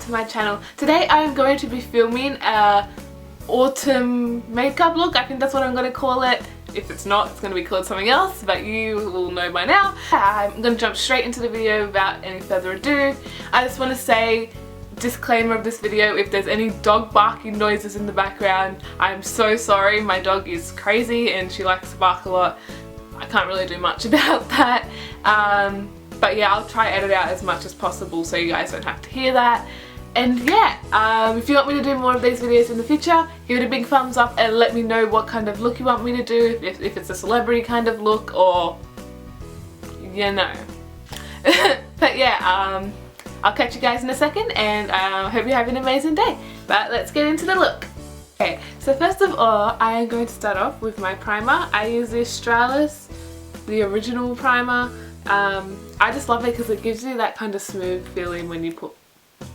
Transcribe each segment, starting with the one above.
to my channel. Today I am going to be filming a autumn makeup look. I think that's what I'm going to call it. If it's not, it's going to be called something else, but you will know by now. I'm going to jump straight into the video without any further ado. I just want to say, disclaimer of this video, if there's any dog barking noises in the background, I'm so sorry. My dog is crazy and she likes to bark a lot. I can't really do much about that. But yeah, I'll try edit out as much as possible so you guys don't have to hear that. And yeah, if you want me to do more of these videos in the future, give it a big thumbs up and let me know what kind of look you want me to do, if it's a celebrity kind of look or, you know. But yeah, I'll catch you guys in a second and I hope you have an amazing day. But let's get into the look. Okay, so first of all, I am going to start off with my primer. I use the Australis, the original primer. I just love it because it gives you that kind of smooth feeling when you put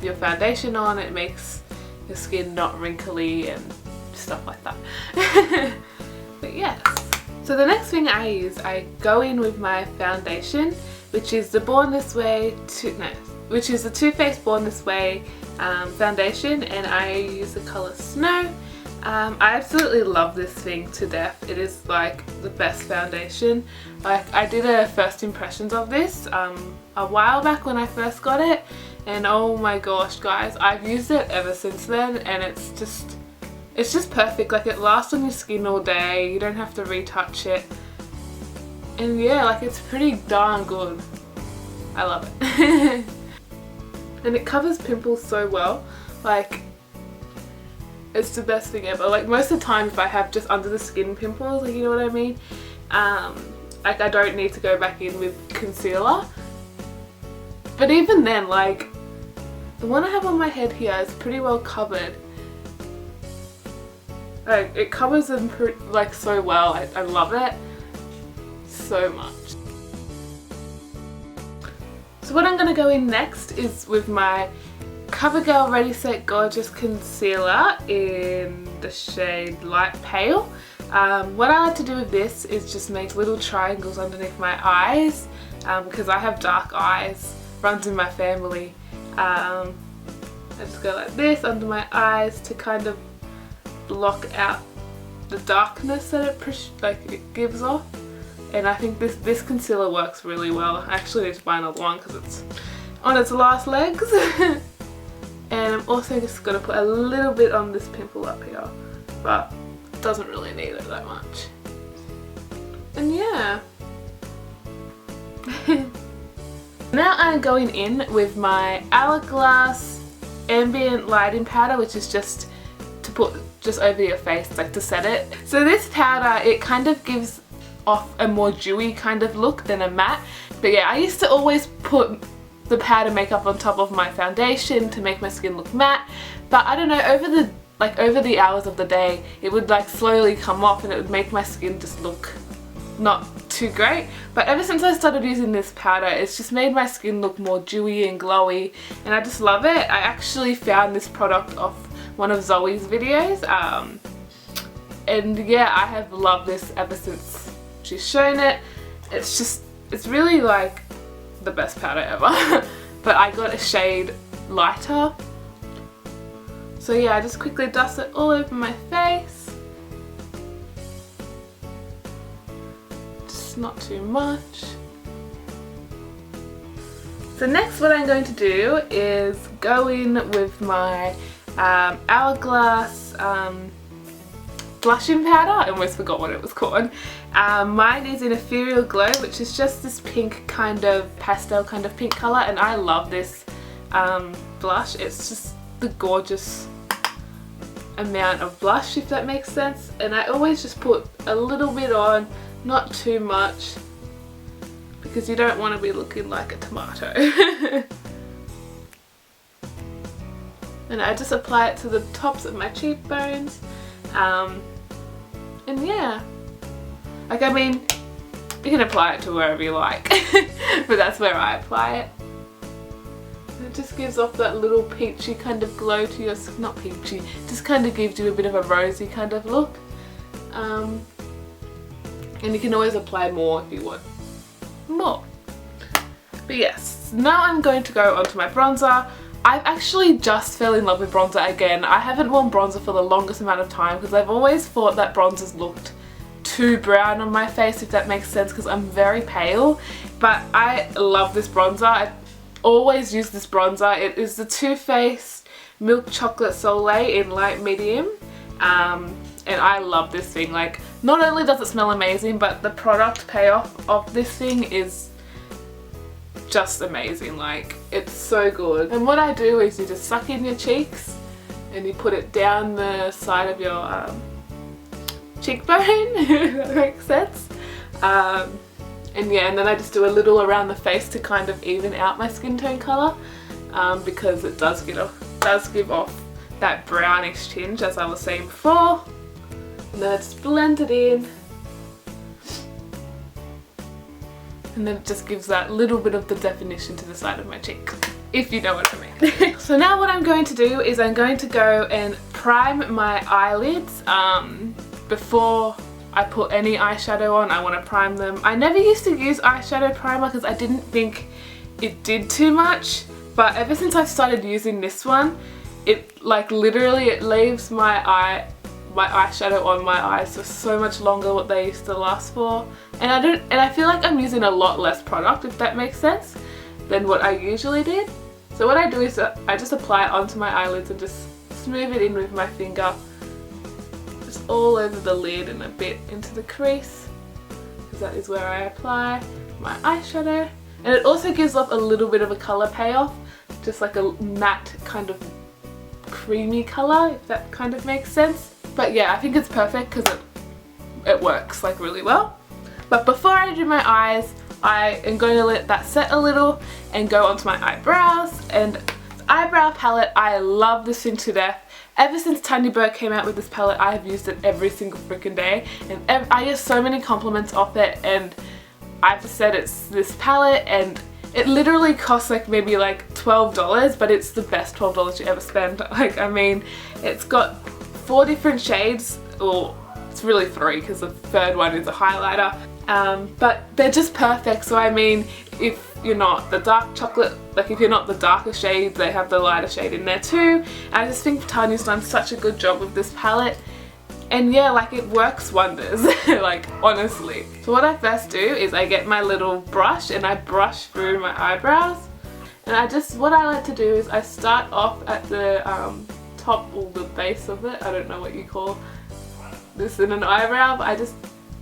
your foundation on. It makes your skin not wrinkly and stuff like that. But yes. So the next thing I use, I go in with my foundation, which is the which is the Too Faced Born This Way foundation, and I use the colour Snow. I absolutely love this thing to death. It is like the best foundation. Like, I did a first impressions of this a while back when I first got it, and oh my gosh guys, I've used it ever since then, and it's just perfect. Like, it lasts on your skin all day, you don't have to retouch it, and yeah, like, it's pretty darn good. I love it. And it covers pimples so well. Like, it's the best thing ever. Like, most of the time if I have just under the skin pimples, like, you know what I mean, like, I don't need to go back in with concealer. But even then, like, the one I have on my head here is pretty well covered. Like, it covers them like so well. I love it so much. So what I'm going to go in next is with my CoverGirl Ready Set Gorgeous Concealer in the shade Light Pale. What I like to do with this is just make little triangles underneath my eyes, because I have dark eyes, runs in my family. I just go like this under my eyes to kind of block out the darkness that it gives off. And I think this concealer works really well. I actually need to buy another one because it's on its last legs. And I'm also just going to put a little bit on this pimple up here, but doesn't really need it that much. And yeah. Now I'm going in with my Hourglass Ambient Lighting Powder, which is just to put just over your face, like to set it. So this powder, it kind of gives off a more dewy kind of look than a matte. But yeah, I used to always put the powder makeup on top of my foundation to make my skin look matte, but I don't know, over the hours of the day it would like slowly come off and it would make my skin just look not too great. But ever since I started using this powder, it's just made my skin look more dewy and glowy, and I just love it. I actually found this product off one of Zoe's videos, and yeah, I have loved this ever since she's shown it. It's really like the best powder ever. But I got a shade lighter. So yeah, I just quickly dust it all over my face. Just not too much. So next what I'm going to do is go in with my Hourglass blushing powder. I almost forgot what it was called. Mine is in Ethereal Glow, which is just this pink kind of pastel kind of pink colour, and I love this blush. It's just the gorgeous amount of blush, if that makes sense. And I always just put a little bit on, not too much, because you don't want to be looking like a tomato. And I just apply it to the tops of my cheekbones. And yeah, like, I mean, you can apply it to wherever you like, but that's where I apply it. And it just gives off that little peachy kind of glow to your skin. Not peachy, just kind of gives you a bit of a rosy kind of look. And you can always apply more if you want more. But yes, now I'm going to go onto my bronzer I've actually just fell in love with bronzer again. I haven't worn bronzer for the longest amount of time because I've always thought that bronzers looked too brown on my face, if that makes sense, because I'm very pale. But I love this bronzer. I always use this bronzer. It is the Too Faced Milk Chocolate Soleil in light medium. And I love this thing. Like, not only does it smell amazing, but the product payoff of this thing is just amazing. Like, it's so good. And what I do is you just suck in your cheeks and you put it down the side of your cheekbone, if that makes sense. And yeah, and then I just do a little around the face to kind of even out my skin tone colour, because it does give off that brownish tinge, as I was saying before. And then I just blend it in. And then it just gives that little bit of the definition to the side of my cheek, if you know what I mean. So now what I'm going to do is I'm going to go and prime my eyelids. Before I put any eyeshadow on, I want to prime them. I never used to use eyeshadow primer because I didn't think it did too much. But ever since I started using this one, it like literally it leaves my eyeshadow on my eyes for so much longer what they used to last for. And I feel like I'm using a lot less product, if that makes sense, than what I usually did. So what I do is I just apply it onto my eyelids and just smooth it in with my finger, just all over the lid and a bit into the crease, because that is where I apply my eyeshadow. And it also gives off a little bit of a colour payoff, just like a matte kind of creamy colour, if that kind of makes sense. But yeah, I think it's perfect because it works like really well. But before I do my eyes, I am going to let that set a little and go onto my eyebrows. And the eyebrow palette, I love this thing to death. Ever since Tiny Bird came out with this palette, I have used it every single freaking day. And I get so many compliments off it, and I've just said it's this palette, and it literally costs like maybe like $12, but it's the best $12 you ever spend. Like, I mean, it's got 4 different shades, or it's really 3 because the third one is a highlighter. But they're just perfect. So I mean, if you're not the dark chocolate, like if you're not the darker shade, they have the lighter shade in there too. And I just think Tanya's done such a good job with this palette. And yeah, like it works wonders, like honestly. So what I first do is I get my little brush and I brush through my eyebrows. And what I like to do is I start off at the top or the base of it. I don't know what you call this in an eyebrow, but I just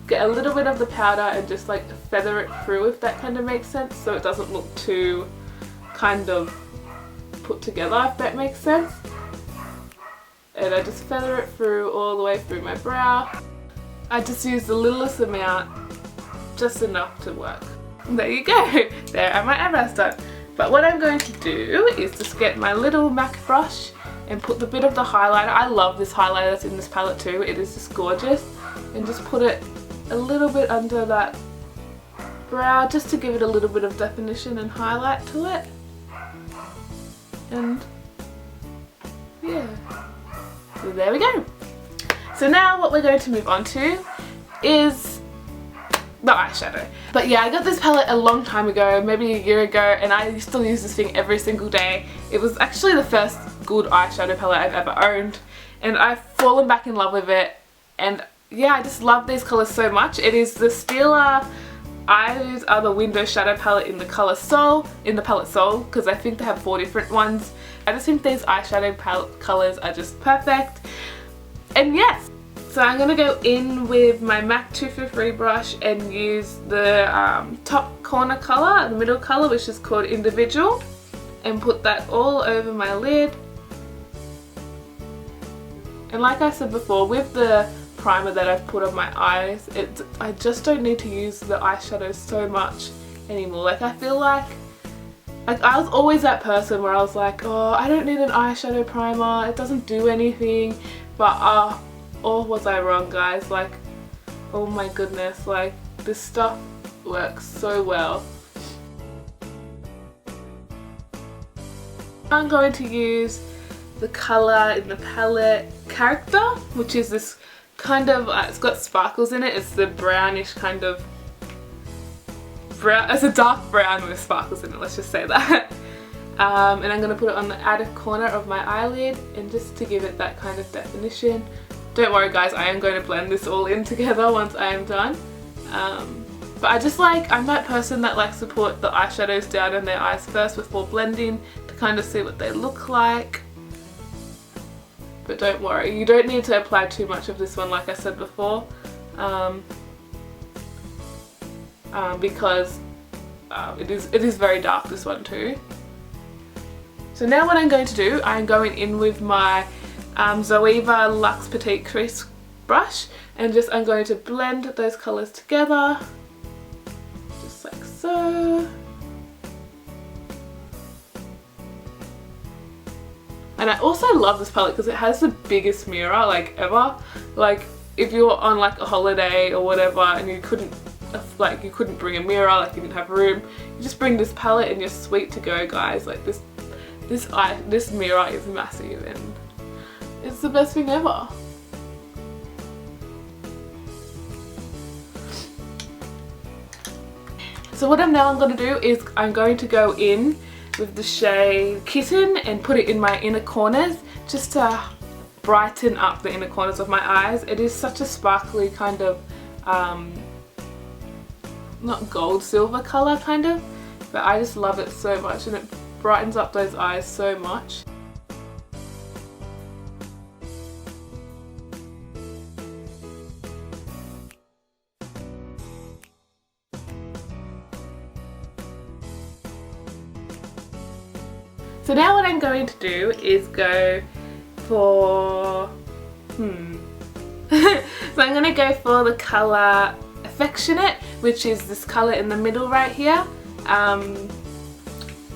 get a little bit of the powder and just like feather it through, if that kind of makes sense, so it doesn't look too kind of put together, if that makes sense. And I just feather it through all the way through my brow. I just use the littlest amount, just enough to work. And there you go, there are my eyebrows done. But what I'm going to do is just get my little MAC brush and put the bit of the highlighter. I love this highlighter that's in this palette too, it is just gorgeous. And just put it a little bit under that brow, just to give it a little bit of definition and highlight to it. And yeah, so there we go. So now what we're going to move on to is the eyeshadow. But yeah, I got this palette a long time ago, maybe a year ago, and I still use this thing every single day. It was actually the first good eyeshadow palette I've ever owned, and I've fallen back in love with it. And yeah, I just love these colours so much. It is the Stila Eyes Are the Window Shadow palette in the colour Soul, because I think they have 4 different ones. I just think these eyeshadow palette colours are just perfect. And yes, so I'm going to go in with my MAC 243 brush and use the top corner colour, the middle colour, which is called Individual, and put that all over my lid. And like I said before, with the primer that I've put on my eyes, I just don't need to use the eyeshadow so much anymore. Like, I feel like I was always that person where I was like, oh, I don't need an eyeshadow primer, it doesn't do anything. But or was I wrong, guys? Like, oh my goodness, like this stuff works so well. I'm going to use the colour in the palette Character, which is this kind of, it's got sparkles in it. It's the brownish kind of brown, it's a dark brown with sparkles in it, let's just say that. and I'm going to put it on the outer corner of my eyelid, and just to give it that kind of definition. Don't worry guys, I am going to blend this all in together once I am done. But I just like, I'm that person that likes to put the eyeshadows down in their eyes first before blending to kind of see what they look like. But don't worry, you don't need to apply too much of this one like I said before, because it is very dark, this one too. So now what I'm going to do, I'm going in with my Zoeva Luxe Petite Crease brush, and I'm going to blend those colours together, just like so. And I also love this palette because it has the biggest mirror like ever. Like if you're on like a holiday or whatever and you couldn't bring a mirror, like you didn't have room, you just bring this palette and you're sweet to go guys. Like this mirror is massive and it's the best thing ever. So what I'm going to do is I'm going to go in with the shade Kitten and put it in my inner corners just to brighten up the inner corners of my eyes. It is such a sparkly kind of not gold silver colour kind of, but I just love it so much and it brightens up those eyes so much. So now what I'm going to do is go for, so I'm going to go for the colour Affectionate, which is this colour in the middle right here, and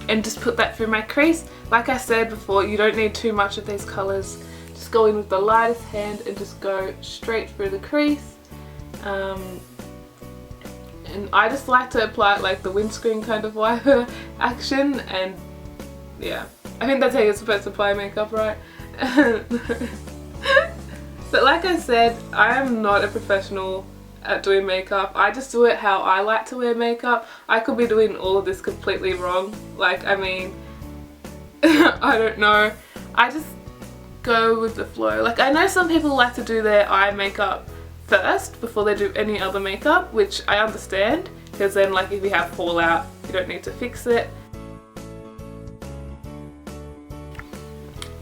just put that through my crease. Like I said before, you don't need too much of these colours. Just go in with the lightest hand and just go straight through the crease. And I just like to apply it like the windscreen kind of wiper action, and yeah, I think that's how you're supposed to apply makeup, right? But like I said, I am not a professional at doing makeup. I just do it how I like to wear makeup. I could be doing all of this completely wrong. Like, I mean, I don't know. I just go with the flow. Like, I know some people like to do their eye makeup first before they do any other makeup, which I understand, because then like if you have fallout, you don't need to fix it.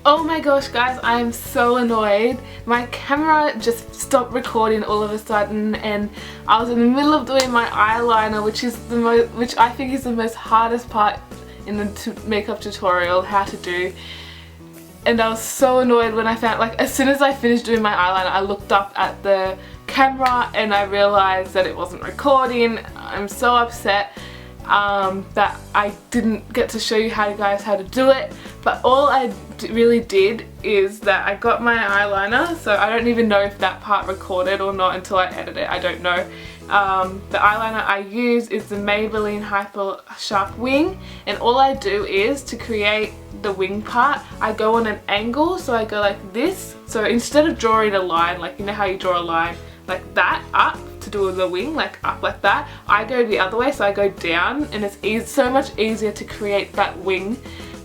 Oh my gosh guys, I am so annoyed. My camera just stopped recording all of a sudden and I was in the middle of doing my eyeliner, which I think is the most hardest part in the makeup tutorial, how to do. And I was so annoyed when I found, like, as soon as I finished doing my eyeliner, I looked up at the camera and I realized that it wasn't recording. I'm so upset that I didn't get to show you guys how to do it. But all I really did is that I got my eyeliner, so I don't even know if that part recorded or not until I edit it. I don't know. The eyeliner I use is the Maybelline Hyper Sharp Wing, and all I do is, to create the wing part, I go on an angle, so I go like this. So instead of drawing a line, like you know how you draw a line like that up to do the wing, like up like that, I go the other way, so I go down, and it's so much easier to create that wing.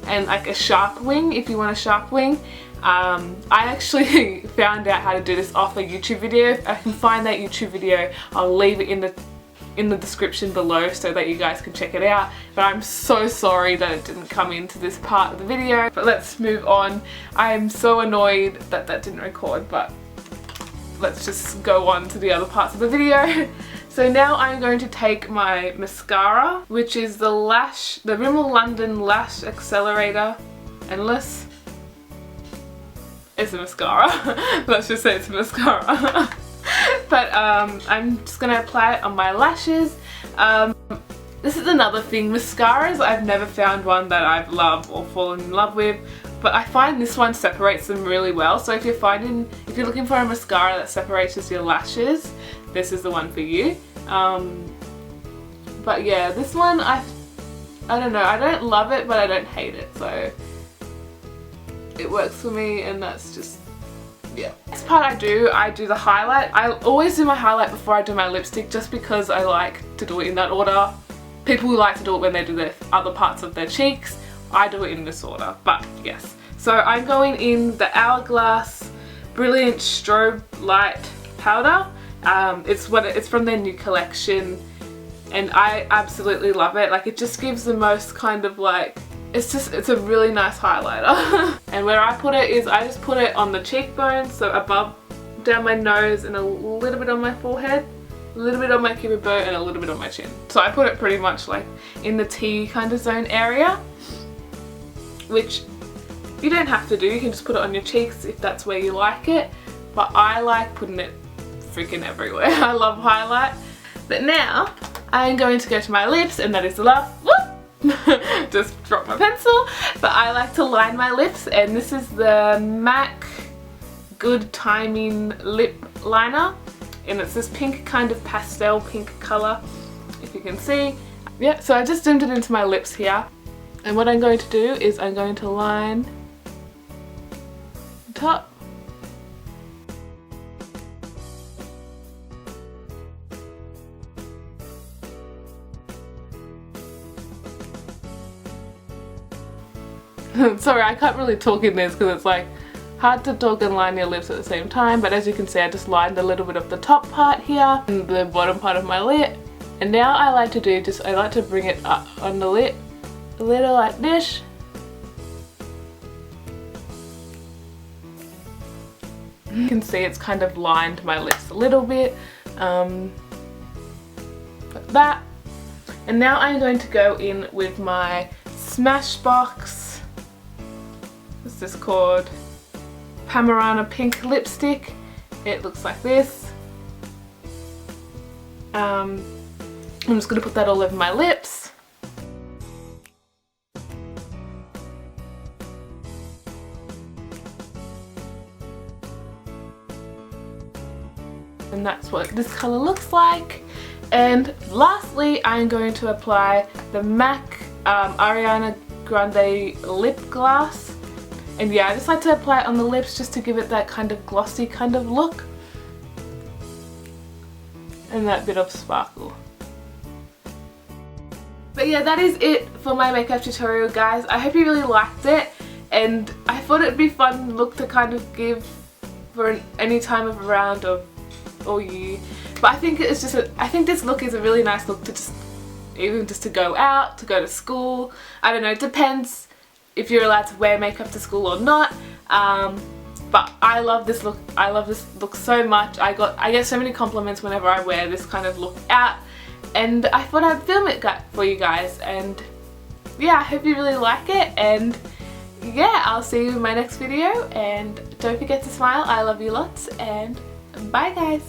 And like a sharp wing, if you want a sharp wing. I actually found out how to do this off a YouTube video. If I can find that YouTube video, I'll leave it in the description below so that you guys can check it out. But I'm so sorry that it didn't come into this part of the video. But let's move on. I am so annoyed that that didn't record, but let's just go on to the other parts of the video. So now I'm going to take my mascara, which is the Rimmel London Lash Accelerator Endless. It's a mascara. Let's just say it's a mascara. But I'm just going to apply it on my lashes. This is another thing. Mascaras, I've never found one that I've loved or fallen in love with. But I find this one separates them really well. So if you're looking for a mascara that separates your lashes, this is the one for you. But yeah, this one I don't know, I don't love it but I don't hate it, so it works for me, and that's just, yeah. Next part I do the highlight. I always do my highlight before I do my lipstick, just because I like to do it in that order. People like to do it when they do their other parts of their cheeks I do it in this order, but yes. So I'm going in the Hourglass Brilliant Strobe Light Powder. It's from their new collection, and I absolutely love it. Like, it just gives the most kind of like, it's a really nice highlighter. And where I put it is I just put it on the cheekbones, so above, down my nose, and a little bit on my forehead, a little bit on my cupid bow, and a little bit on my chin. So I put it pretty much like in the T kind of zone area, which you don't have to do. You can just put it on your cheeks if that's where you like it, but I like putting it freaking everywhere. I love highlight. But now I'm going to go to my lips, and that is the last, whoop, just dropped my pencil. But I like to line my lips, and this is the MAC Good Timing Lip Liner, and it's this pink kind of pastel pink colour, if you can see. Yeah, so I just zoomed it into my lips here, and what I'm going to do is I'm going to line the top. Sorry, I can't really talk in this because it's like hard to talk and line your lips at the same time, but as you can see, I just lined a little bit of the top part here and the bottom part of my lip. And now I like to do I like to bring it up on the lip a little like this. You can see it's kind of lined my lips a little bit, like that. And now I'm going to go in with my Smashbox, what's this called? Panorama Pink lipstick. It looks like this. I'm just going to put that all over my lips. And that's what this colour looks like. And lastly, I'm going to apply the MAC Ariana Grande Lip Gloss. And yeah, I just like to apply it on the lips just to give it that kind of glossy kind of look. And that bit of sparkle. But yeah, that is it for my makeup tutorial, guys. I hope you really liked it, and I thought it'd be fun look to kind of give for any time of around or you. But I think it's just I think this look is a really nice look to just even just to go out, to go to school. I don't know, it depends if you're allowed to wear makeup to school or not. But I love this look. I love this look so much. I get so many compliments whenever I wear this kind of look out, and I thought I'd film it for you guys. And yeah, I hope you really like it, and yeah, I'll see you in my next video, and don't forget to smile. I love you lots, and bye guys.